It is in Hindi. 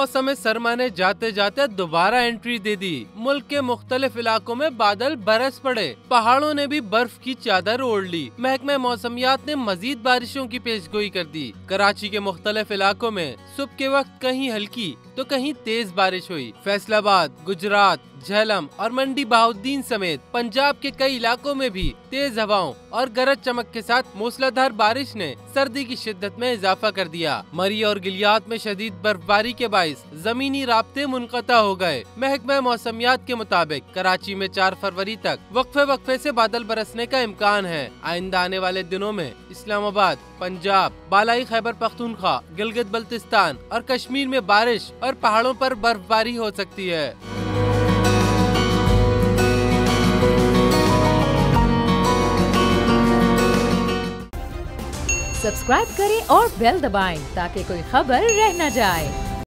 मौसम सरमा ने जाते जाते दोबारा एंट्री दे दी। मुल्क के मुख्तलिफ इलाकों में बादल बरस पड़े, पहाड़ों ने भी बर्फ की चादर ओढ़ ली। महकमे मौसमियात ने मजीद बारिशों की पेशगोई कर दी। कराची के मुख्तलिफ इलाकों में सुबह के वक्त कहीं हल्की तो कहीं तेज बारिश हुई। फैसलाबाद, गुजरात, झेलम और मंडी बहाउद्दीन समेत पंजाब के कई इलाकों में भी तेज हवाओं और गरज चमक के साथ मूसलाधार बारिश ने सर्दी की शिद्दत में इजाफा कर दिया। मरी और गिलियात में शदीद बर्फबारी के बाइस जमीनी राब्ते मुनक़ता हो गए। महकमा मौसमियात के मुताबिक कराची में 4 फरवरी तक वक्फे से बादल बरसने का इम्कान है। आइंदा आने वाले दिनों में इस्लामाबाद, पंजाब, बालाई खैबर पख्तूनख्वा, गिलगित बल्तिस्तान और कश्मीर में बारिश और पहाड़ों पर बर्फबारी हो सकती है। सब्सक्राइब करें और बेल दबाएं ताकि कोई खबर रह न जाए।